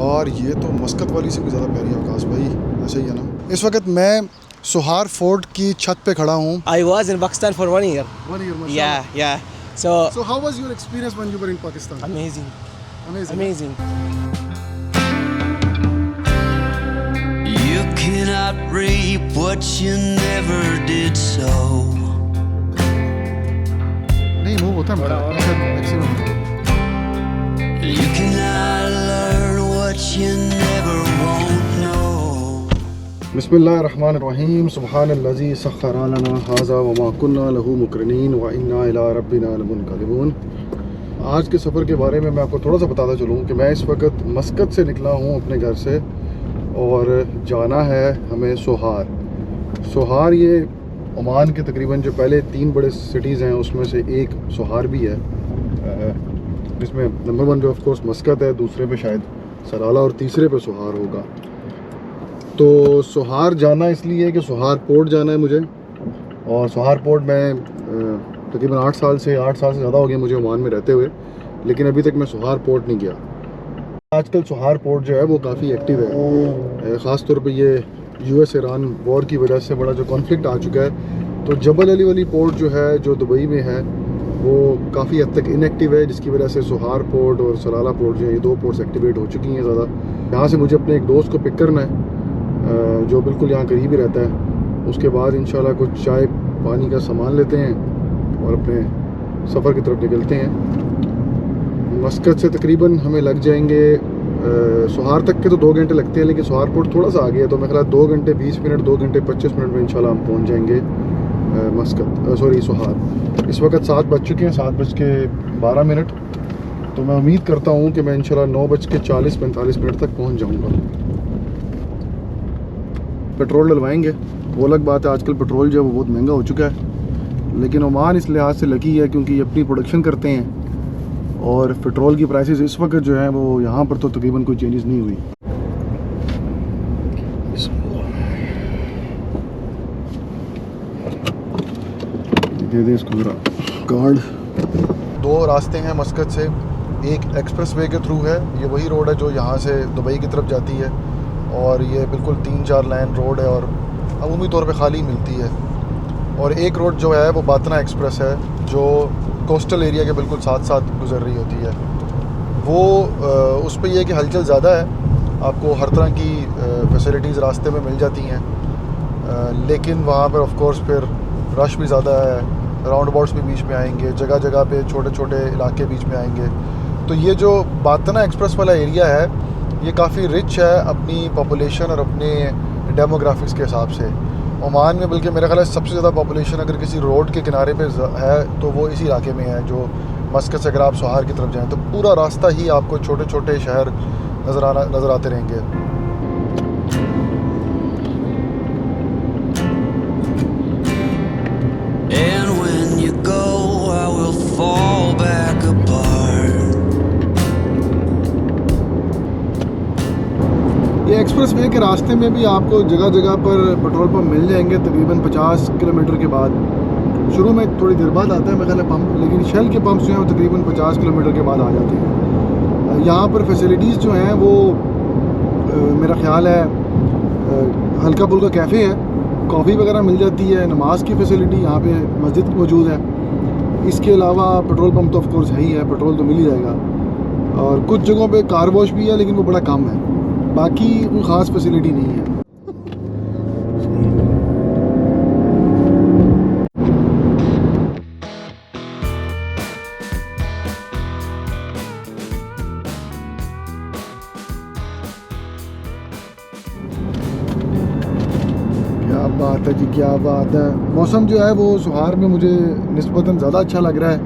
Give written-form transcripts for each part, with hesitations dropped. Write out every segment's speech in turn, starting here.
यार ये तो मस्कत वाली से भी ज़्यादा प्यारी है आकाश भाई, ऐसे ही है ना। इस वक्त मैं सोहार फोर्ट की छत पे खड़ा हूँ। I was in Pakistan for 1 year. 1 year, mashallah. Yeah. So how was your experience when you were in Pakistan? amazing. Amazing. You cannot reap what you never did sow. नहीं मूव होता है maximum. You cannot learn what you never won't know. बिस्मिल्लाहिर्रहमानिर्रहीम, सुब्हानल्लज़ी सख्खरा लना हाज़ा व मा कुन्ना लहू मुक़रिनीन व इन्ना इला रब्बिना लमुनक़लिबून। आज के सफ़र के बारे में मैं आपको थोड़ा सा बताता चलूँ कि मैं इस वक्त मस्कत से निकला हूँ अपने घर से और जाना है हमें सोहार ये ओमान के तकरीबन जो पहले 3 बड़े सिटीज़ हैं उसमें से एक सोहार भी है, जिसमें नंबर 1 पे ऑफ कोर्स मस्कत है, दूसरे पे शायद सराला और तीसरे पे सोहार होगा। तो सोहार जाना इसलिए कि सोहार पोर्ट जाना है मुझे, और सोहार पोर्ट में तकरीबन 8 साल से ज़्यादा हो गया मुझे ओमान में रहते हुए, लेकिन अभी तक मैं सोहार पोर्ट नहीं गया। आजकल सोहार पोर्ट जो है वो काफ़ी एक्टिव है, ख़ास तौर पे ये US ईरान वॉर की वजह से बड़ा जो कॉन्फ्लिक्ट आ चुका है, तो जबल अली वाली पोर्ट जो है जो दुबई में है वो काफ़ी हद तक इनएक्टिव है, जिसकी वजह से सोहार पोर्ट और सलाला पोर्ट जो है ये 2 पोर्ट्स एक्टिवेट हो चुकी हैं ज़्यादा। यहाँ से मुझे अपने एक दोस्त को पिक करना है जो बिल्कुल यहाँ करीब ही रहता है। उसके बाद इंशाल्लाह कुछ चाय पानी का सामान लेते हैं और अपने सफ़र की तरफ निकलते हैं। मस्कत से तकरीबन हमें लग जाएंगे सोहार तक के तो 2 घंटे लगते हैं, लेकिन सोहार पोर्ट थोड़ा सा आगे है, तो मैं ख्याल 2 घंटे 20 मिनट 2 घंटे 25 मिनट में इंशाल्लाह हम पहुँच जाएंगे सोहार। इस वक्त 7 बज चुके हैं, 7:12। तो मैं उम्मीद करता हूँ कि मैं इंशाल्लाह 9:40-45 मिनट तक पहुँच जाऊँगा। पेट्रोल डलवाएंगे, वो अलग बात है, आजकल पेट्रोल जो है वो बहुत महंगा हो चुका है, लेकिन ओमान इस लिहाज से लकी है क्योंकि ये अपनी प्रोडक्शन करते हैं और पेट्रोल की प्राइसेस इस वक्त जो है वो यहाँ पर तो तकरीबन कोई चेंजेस नहीं हुई। दे दे इसको ज़रा कार्ड। 2 रास्ते हैं मस्कत से, एक एक्सप्रेस वे के थ्रू है, ये वही रोड है जो यहाँ से दुबई की तरफ जाती है, और ये बिल्कुल 3-4 लाइन रोड है और अमूमी तौर पे खाली मिलती है। और एक रोड जो है वो बातना एक्सप्रेस है जो कोस्टल एरिया के बिल्कुल साथ गुजर रही होती है। वो उस पर यह कि हलचल ज़्यादा है, आपको हर तरह की फैसिलिटीज़ रास्ते में मिल जाती हैं, लेकिन वहाँ पर ऑफ कोर्स फिर रश भी ज़्यादा है, राउंड अबाउट्स भी बीच में आएंगे, जगह जगह पे छोटे छोटे इलाके बीच में आएंगे। तो ये जो बातना एक्सप्रेस वाला एरिया है ये काफ़ी रिच है अपनी पॉपुलेशन और अपने डेमोग्राफिक्स के हिसाब से। ओमान में बल्कि मेरा ख्याल है सबसे ज़्यादा पॉपुलेशन अगर किसी रोड के किनारे पे है तो वो इसी इलाके में है, जो मस्कत से अगर आप सोहार की तरफ जाएं तो पूरा रास्ता ही आपको छोटे छोटे शहर नज़र आते रहेंगे। And when you go, I will fall back apart. ये एक्सप्रेस वे के रास्ते में भी आपको जगह जगह पर पेट्रोल पंप मिल जाएंगे तकरीबन 50 किलोमीटर के बाद। शुरू में थोड़ी देर बाद आता है मेरा ख्याल है पंप, लेकिन शेल के पंप्स जो हैं वो तकरीबन 50 किलोमीटर के बाद आ जाते हैं। यहाँ पर फैसिलिटीज़ जो हैं वो मेरा ख्याल है हल्का फुल्का कैफ़े है, कॉफ़ी वगैरह मिल जाती है, नमाज की फैसिलिटी यहाँ पे मस्जिद मौजूद है। इसके अलावा पेट्रोल पंप तो ऑफ कोर्स है ही है, पेट्रोल तो मिल ही जाएगा, और कुछ जगहों पे कार वॉश भी है लेकिन वो बड़ा कम है, बाकी कोई ख़ास फैसिलिटी नहीं है। क्या बात है जी, क्या बात है। मौसम जो है वो सोहार में मुझे निस्बतन ज़्यादा अच्छा लग रहा है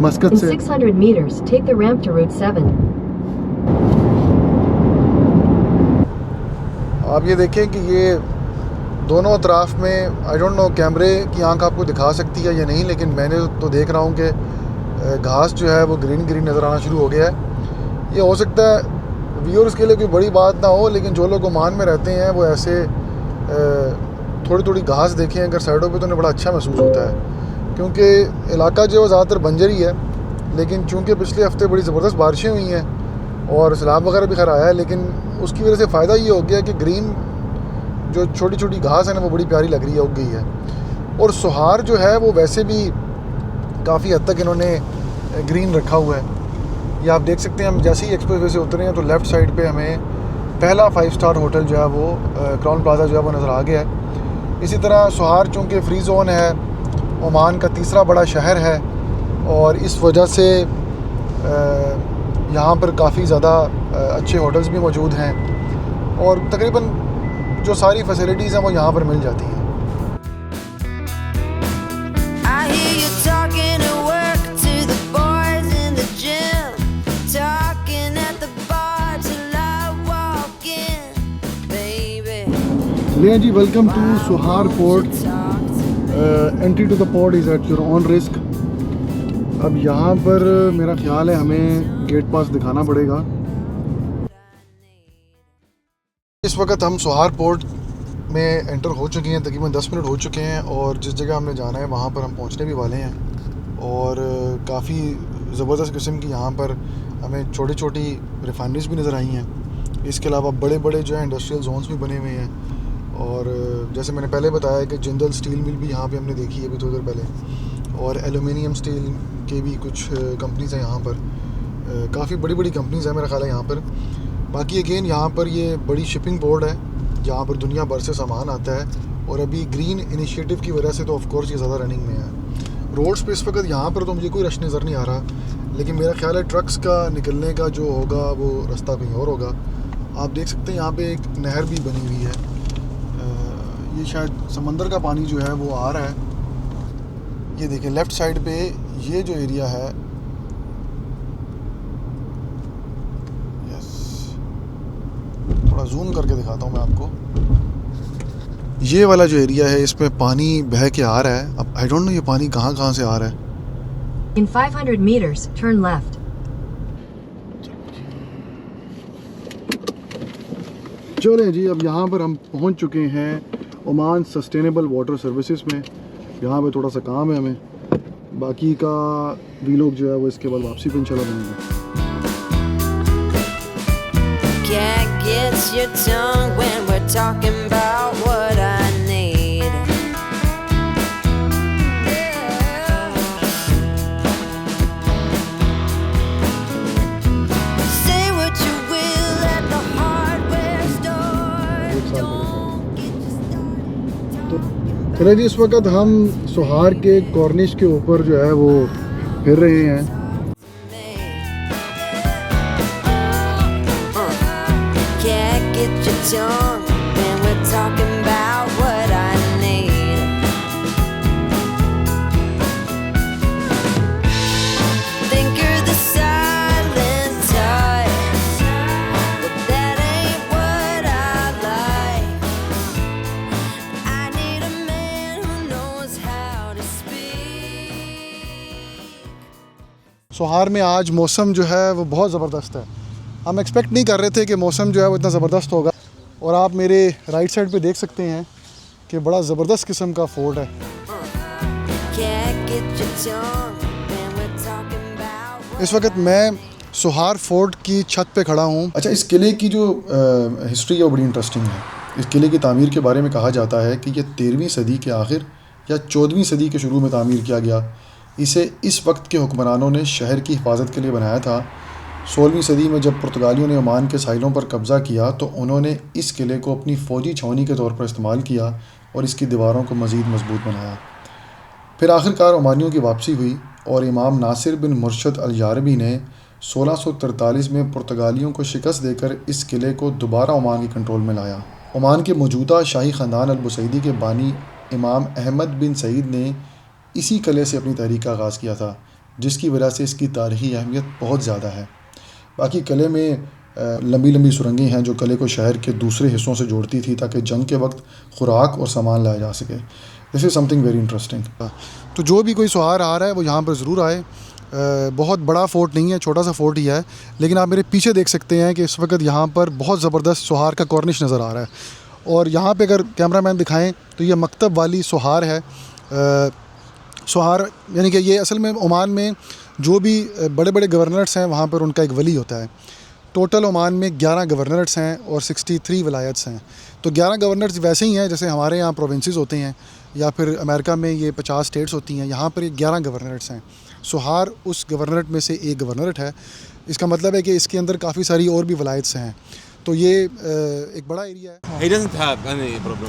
मस्कत से। 600 meters, take the ramp to Route 7. आप ये देखें कि ये दोनों अतराफ़ में आई डोंट नो कैमरे की आंख आपको दिखा सकती है या नहीं, लेकिन मैंने तो देख रहा हूँ कि घास जो है वो ग्रीन नज़र आना शुरू हो गया है। ये हो सकता है व्यूअर्स के लिए कोई बड़ी बात ना हो, लेकिन जो लोग ओमान में रहते हैं वो ऐसे थोड़ी थोड़ी घास देखें अगर साइडों पे तो उन्हें बड़ा अच्छा महसूस होता है, क्योंकि इलाका जो है ज़्यादातर बंजर ही है, लेकिन चूँकि पिछले हफ्ते बड़ी ज़बरदस्त बारिशें हुई हैं और सैलाब वगैरह भी खैर आया है, लेकिन उसकी वजह से फ़ायदा ये हो गया कि ग्रीन जो छोटी छोटी घास है ना वो बड़ी प्यारी लग रही है, उग गई है। और सोहार जो है वो वैसे भी काफ़ी हद तक इन्होंने ग्रीन रखा हुआ है। ये आप देख सकते हैं, हम जैसे ही एक्सप्रेसवे से उतरे हैं तो लेफ़्ट साइड पे हमें पहला 5 स्टार होटल जो है वो क्राउन प्लाजा जो है वो नज़र आ गया है। इसी तरह सोहार चूँकि फ्री जोन है, ओमान का तीसरा बड़ा शहर है, और इस वजह से यहाँ पर काफ़ी ज़्यादा अच्छे होटल्स भी मौजूद हैं, और तकरीबन जो सारी फैसिलिटीज़ हैं वो यहाँ पर मिल जाती हैं। I hear you talking at work to the boys in the gym, talking at the bar till I walk in, baby. ले जी, welcome to Sohar port. Entry to the port is at your own risk. अब यहाँ पर मेरा ख्याल है हमें gate पास दिखाना पड़ेगा। इस वक्त हम सोहार पोर्ट में एंटर हो चुके हैं, तकरीबन 10 मिनट हो चुके हैं, और जिस जगह हमने जाना है वहाँ पर हम पहुँचने भी वाले हैं। और काफ़ी ज़बरदस्त किस्म की यहाँ पर हमें छोटी छोटी रिफाइनरीज भी नज़र आई हैं। इसके अलावा बड़े बड़े जो है इंडस्ट्रियल जोन्स भी बने हुए हैं, और जैसे मैंने पहले बताया कि जिंदल स्टील मिल भी यहाँ पे हमने देखी है अभी थोड़ी देर पहले, और एलुमिनियम स्टील के भी कुछ कंपनीज़ हैं यहाँ पर। काफ़ी बड़ी बड़ी कंपनीज़ हैं मेरा ख्याल है यहाँ पर। बाकी अगेन यहाँ पर ये बड़ी शिपिंग पोर्ट है जहाँ पर दुनिया भर से सामान आता है, और अभी ग्रीन इनिशिएटिव की वजह से तो ऑफ कोर्स ये ज़्यादा रनिंग में है। रोड्स पे इस वक्त यहाँ पर तो मुझे कोई रश नज़र नहीं आ रहा, लेकिन मेरा ख्याल है ट्रक्स का निकलने का जो होगा वो रास्ता कहीं और होगा। आप देख सकते हैं यहाँ पे एक नहर भी बनी हुई है। ये शायद समंदर का पानी जो है वो आ रहा है। ये देखें लेफ़्ट साइड पे ये जो एरिया है, यस, थोड़ा जूम करके दिखाता हूँ मैं आपको। ये वाला जो एरिया है इसमें पानी बह के आ रहा है। अब आई डोंट नो ये पानी कहाँ से आ रहा है। In 500 meters, turn left. चलें जी, अब यहाँ पर हम पहुँच चुके हैं ओमान सस्टेनेबल वाटर सर्विसेज में। यहाँ पे थोड़ा सा काम है हमें, बाकी का वीलॉग जो है वो इसके बाद वापसी पे इंशाल्लाह बनेगा। Can't get your tongue when we're talking about what I need. Say what you will at the hardware store. Don't get you started. तो चले जी, इस वक्त हम सोहार के कॉर्निश के ऊपर जो है वो फिर रहे हैं। Can't get your tongue when we're talking about what I need. Think you're the silent type, but that ain't what I like. I need a man who knows how to speak. सोहार में आज मौसम जो है वो बहुत ज़बरदस्त है। हम एक्सपेक्ट नहीं कर रहे थे कि मौसम जो है वो इतना ज़बरदस्त होगा, और आप मेरे राइट साइड पे देख सकते हैं कि बड़ा ज़बरदस्त किस्म का फोर्ट है। Can't get your tongue when we're talking about इस वक्त मैं सोहार फोर्ट की छत पे खड़ा हूँ। अच्छा, इस किले की जो हिस्ट्री है वो बड़ी इंटरेस्टिंग है। इस किले की तामीर के बारे में कहा जाता है कि यह 13वीं सदी के आखिर या 14वीं सदी के शुरू में तामीर किया गया। इसे इस वक्त के हुक्मरानों ने शहर की हिफाजत के लिए बनाया था। 16वीं सदी में जब पुर्तगालियों ने ओमान के साहिलों पर कब्ज़ा किया तो उन्होंने इस किले को अपनी फ़ौजी छावनी के तौर पर इस्तेमाल किया और इसकी दीवारों को मज़ीद मजबूत बनाया। फिर आखिरकार ओमानियों की वापसी हुई और इमाम नासिर बिन मुर्शद अल यारबी ने 1643 में पुर्तगालियों को शिकस्त देकर इस किले को दोबारा ओमान के कंट्रोल में लाया। ओमान के मौजूदा शाही ख़ानदान अल बुसैदी के बानी इमाम अहमद बिन सईद ने इसी किले से अपनी तहरीक का आगाज़ किया था, जिसकी वजह से इसकी तारीख़ी अहमियत बहुत ज़्यादा है। बाकी किले में लंबी लंबी सुरंगें हैं जो किले को शहर के दूसरे हिस्सों से जोड़ती थी ताकि जंग के वक्त खुराक और सामान लाया जा सके। This is something very interesting. तो जो भी कोई सोहार आ रहा है वो यहाँ पर ज़रूर आए। बहुत बड़ा फ़ोर्ट नहीं है, छोटा सा फ़ोर्ट ही है, लेकिन आप मेरे पीछे देख सकते हैं कि इस वक्त यहाँ पर बहुत ज़बरदस्त सोहार का कॉर्निश नज़र आ रहा है। और यहाँ पे अगर कैमरामैन दिखाएं तो ये मकतब वाली सोहार है। सोहार यानी कि ये असल में ओमान में जो भी बड़े बड़े गवर्नर्स हैं वहाँ पर उनका एक वली होता है। टोटल ओमान में 11 गवर्नरेट्स हैं और 63 वलायत्स हैं। तो 11 गवर्नर्स वैसे ही हैं जैसे हमारे यहाँ प्रोविंसेस होते हैं या फिर अमेरिका में ये 50 स्टेट्स होती हैं, यहाँ पर ये 11 गवर्नरेट्स हैं। सोहार उस गवर्नरेट में से एक गवर्नरेट है। इसका मतलब है कि इसके अंदर काफ़ी सारी और भी वलायत्स हैं। तो ये एक बड़ा एरिया है। He doesn't have any problem.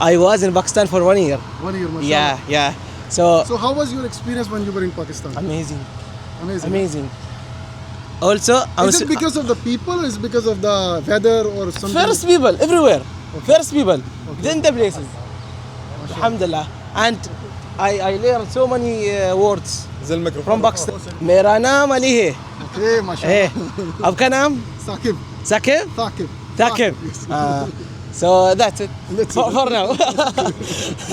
I was in Pakistan for 1 year. 1 year, mashallah. Yeah. So how was your experience when you were in Pakistan? Amazing. Amazing. Also, Is it because of the people or is it because of the weather or something? first people everywhere. First people. Then the places. Alhamdulillah. And I learned so many words from Pakistan. मेरा नाम अली है. Okay, mashallah. आपका नाम? Saqib. Saqib? Thaqib. So that's it. For now.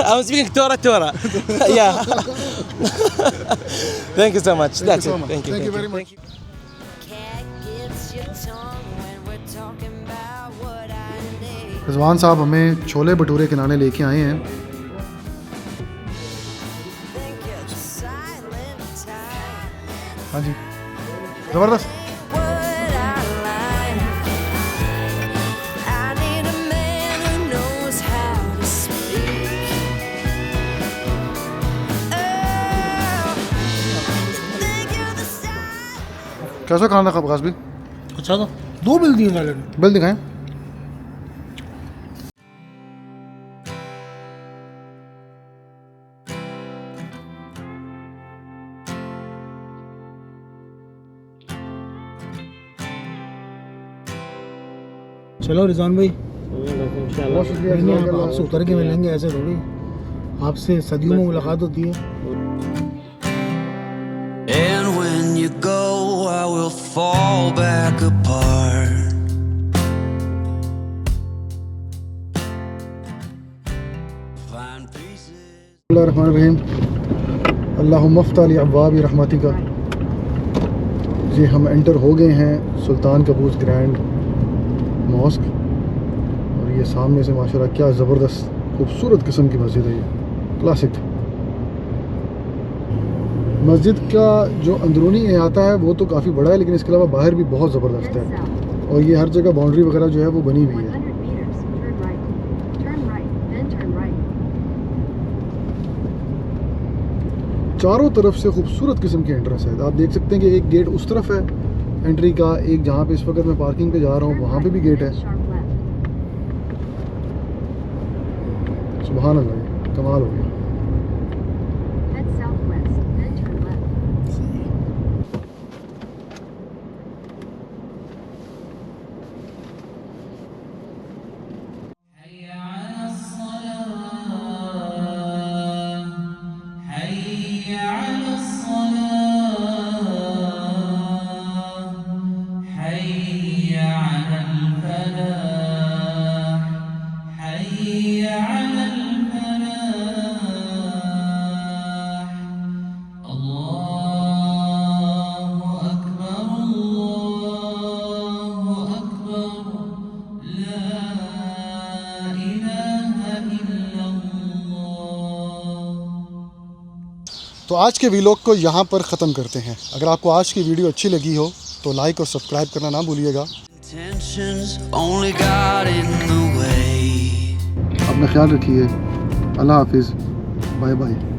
I'm speaking Torah. Yeah. Thank you so much. That's it. Thank you. Thank you very much. Cat gets your tongue when we're talking about what I need. Rizwan साहब हमें छोले भटूरे खिलाने लेके आए हैं। Think it's silent time. हाँ जी, ज़बरदस्त। What I like. I need a man who knows how to speak. Oh, think you're the side. कैसा खाना था खबगास भी? अच्छा था, 2 बिल दिए वाले ने। बिल दिखाएं। चलो रिजवान भाई, बहुत शुक्रिया। नहीं, आप आपसे उतर के मिलेंगे, ऐसे थोड़ी। आपसे सदियों में मुलाकात होती है। And when you go, I will fall back apart. Find pieces. बिस्मिल्लाहिर्रहमानिर्रहीम। अल्लाहुम्मा फ़्तह ली अब्वाबि रहमतिका। ये हम एंटर हो गए हैं सुल्तान कबूस ग्रैंड मॉस्क, और ये सामने से माशाल्लाह क्या ज़बरदस्त खूबसूरत किस्म की मस्जिद है। ये क्लासिक मस्जिद का जो अंदरूनी अहाता है वो तो काफ़ी बड़ा है, लेकिन इसके अलावा बाहर भी बहुत ज़बरदस्त है। और ये हर जगह बाउंड्री वगैरह जो है वो बनी हुई है। 100 meters, turn right. Turn right, then turn right. चारों तरफ से खूबसूरत किस्म की एंट्रेंस है। आप देख सकते हैं कि एक गेट उस तरफ है एंट्री का, एक जहाँ पे इस वक्त मैं पार्किंग पे जा रहा हूँ वहाँ पे भी गेट है। Sharp left. सुभान अल्लाह, कमाल हो गया। Head southwest, then turn left. तो आज के वीलॉग को यहाँ पर ख़त्म करते हैं। अगर आपको आज की वीडियो अच्छी लगी हो तो लाइक और सब्सक्राइब करना ना भूलिएगा। Intentions only got in the way. अपना ख्याल रखिए। अल्लाह हाफिज़, बाय बाय।